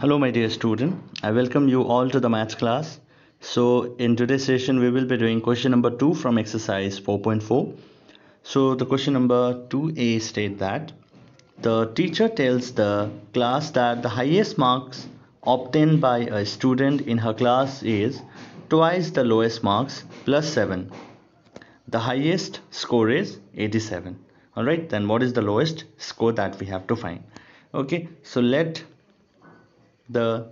Hello my dear student, I welcome you all to the maths class. So in today's session we will be doing question number 2 from exercise 4.4. So the question number 2a state that the teacher tells the class that the highest marks obtained by a student in her class is twice the lowest marks plus 7. The highest score is 87. Alright, then what is the lowest score that we have to find? Okay, so let the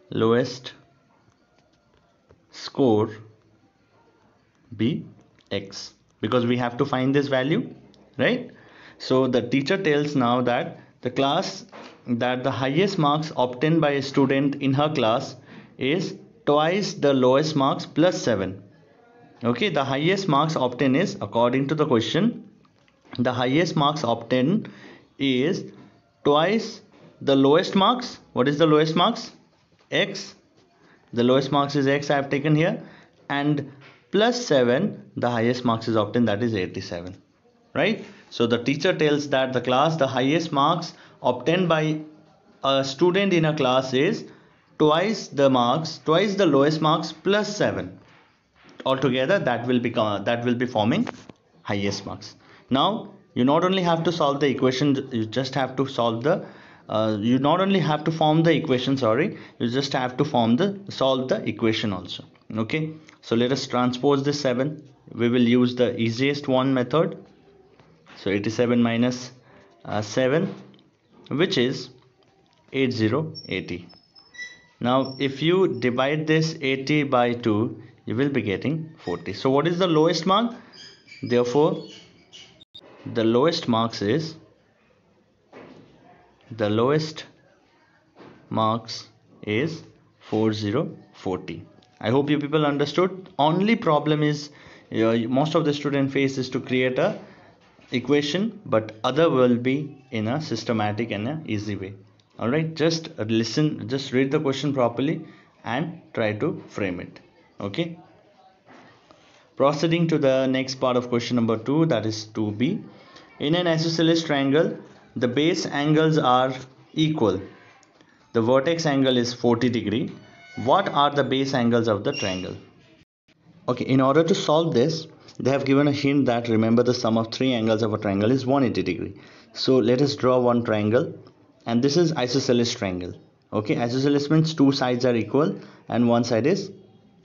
lowest score be x because we have to find this value, right? So the teacher tells now that the highest marks obtained by a student in her class is twice the lowest marks plus 7. Okay, the highest marks obtained is, according to the question, the highest marks obtained is twice the lowest marks. What is the lowest marks? X. The lowest marks is x I have taken here, and plus 7, the highest marks is obtained, that is 87, right? So the teacher tells that the highest marks obtained by a student in a class is twice the lowest marks plus 7. Altogether that will be forming highest marks. Now you not only have to solve the equation, you just have to solve the you not only have to form the equation, you just have to solve the equation also. Okay, so let us transpose this 7. We will use the easiest one method. So 87 minus 7, which is 80. Now if you divide this 80 by 2, you will be getting 40. So what is the lowest mark? Therefore the lowest marks is 4040. I hope you people understood. Only problem is most of the student face is to create a equation, but other will be in a systematic and a easy way. All right, just listen, just read the question properly and try to frame it. Okay, proceeding to the next part of question number 2, that is 2b. In an isosceles triangle, the base angles are equal. The vertex angle is 40 degree. What are the base angles of the triangle? Okay, in order to solve this, they have given a hint that remember the sum of three angles of a triangle is 180 degree. So let us draw one triangle, and this is isosceles triangle. Okay, isosceles means two sides are equal and one side is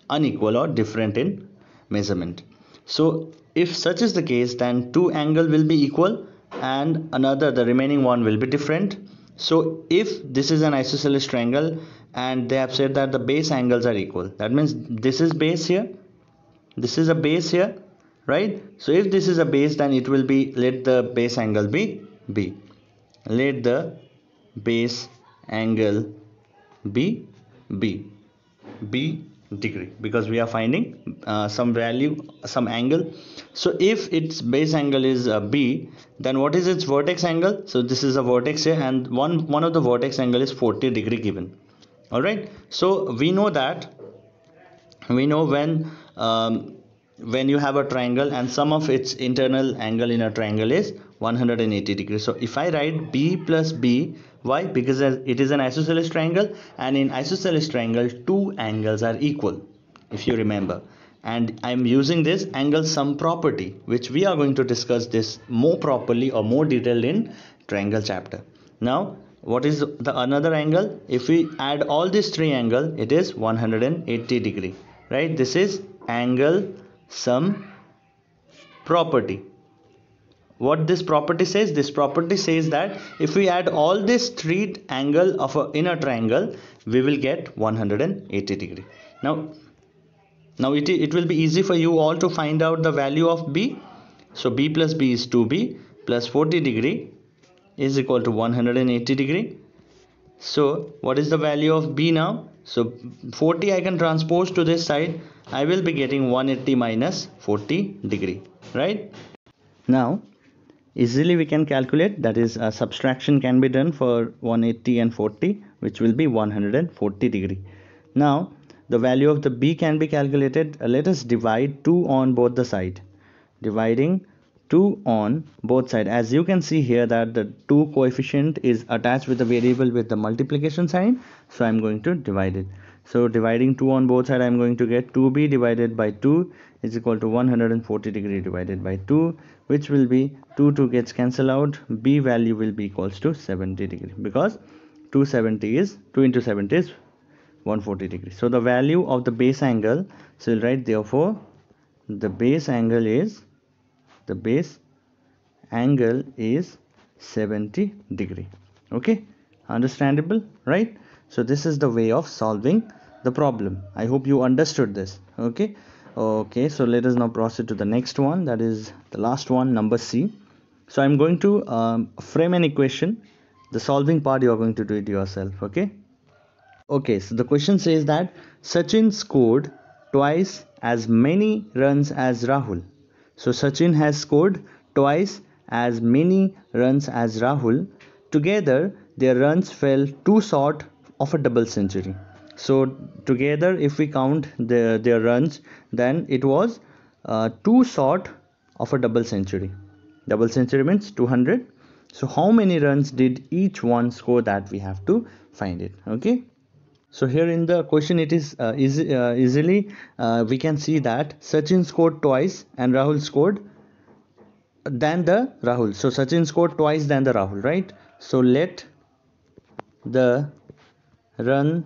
unequal or different in measurement. So if such is the case, then two angle will be equal and the remaining one will be different. So if this is an isosceles triangle and they have said that the base angles are equal, that means this is base here, this is a base here, right? So if this is a base, then it will be, let the base angle be b. Let the base angle be b degree, because we are finding some angle. So if its base angle is b, then what is its vertex angle? So this is a vertex here, and one of the vertex angle is 40 degree given. All right, so we know when you have a triangle and sum of its internal angle in a triangle is 180 degrees. So if I write b plus b, why? Because it is an isosceles triangle, and in isosceles triangle two angles are equal, if you remember. And I am using this angle sum property, which we are going to discuss this more properly or more detailed in triangle chapter. Now what is the another angle? If we add all these three angles, it is 180 degree, right? This is angle sum property. What this property says? This property says that if we add all these three angle of in a triangle, we will get 180 degree. Now it will be easy for you all to find out the value of b. So b plus b is 2b plus 40 degree is equal to 180 degree. So what is the value of b now? So 40 I can transpose to this side. I will be getting 180 minus 40 degree, right? Now easily we can calculate, that is a subtraction can be done for 180 and 40, which will be 140 degree. Now the value of the b can be calculated. Let us divide 2 on both the side. Dividing 2 on both sides. As you can see here that the 2 coefficient is attached with the variable with the multiplication sign, so I'm going to divide it. So dividing 2 on both sides, I'm going to get 2b divided by 2 is equal to 140 degree divided by 2, which will be 2 gets cancelled out. B value will be equals to 70 degree, because 270 is 2 into 70 is 140 degree. So the value of the base angle, so we'll write therefore the base angle is 70 degree. Okay, understandable, right? So this is the way of solving the problem. I hope you understood this. Okay, so let us now proceed to the next one, that is the last one, number C. So I'm going to frame an equation. The solving part you are going to do it yourself. Okay, so the question says that Sachin scored twice as many runs as Rahul. So Sachin has scored twice as many runs as Rahul. Together, their runs fell too short of a double century. So together, if we count their runs, then it was too short of a double century. Double century means 200. So how many runs did each one score? That we have to find it. Okay. So here in the question it is easily we can see that Sachin scored twice and Rahul scored than the Rahul. So Sachin scored twice than the Rahul, right? So let the run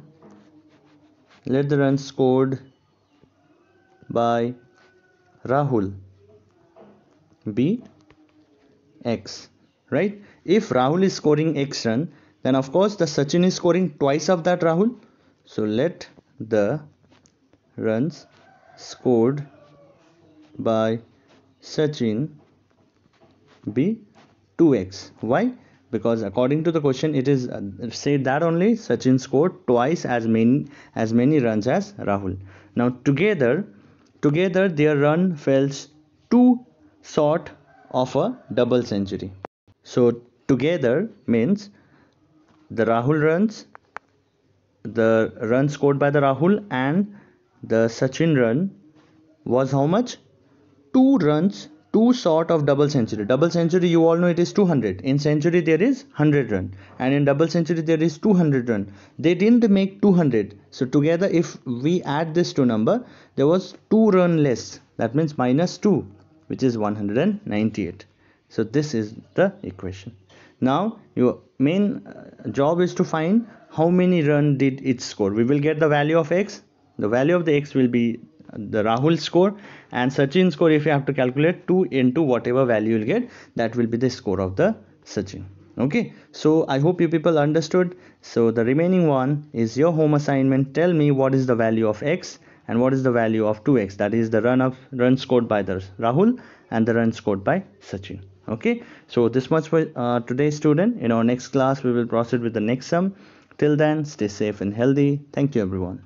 scored by Rahul be X, right? If Rahul is scoring X run, then of course the Sachin is scoring twice of that Rahul. So let the runs scored by Sachin be 2x. Why? Because according to the question it is said that only Sachin scored twice as many runs as Rahul. Now together their run falls too short of a double century. So together means the run scored by the Rahul and the Sachin run was how much? 2 runs too short of double century. Double century, you all know it is 200. In century there is 100 run, and in double century there is 200 run. They didn't make 200. So together if we add this to number, there was 2 run less. That means minus 2, which is 198. So this is the equation. Now your main job is to find how many run did it score. We will get the value of X. The value of the X will be the Rahul score, and Sachin score, if you have to calculate 2 into whatever value you'll get, that will be the score of the Sachin. Okay, so I hope you people understood. So the remaining one is your home assignment. Tell me what is the value of X and what is the value of 2x, that is the run scored by the Rahul and the run scored by Sachin. Okay, so this much for today's student. In our next class we will proceed with the next sum. Till then, stay safe and healthy. Thank you everyone.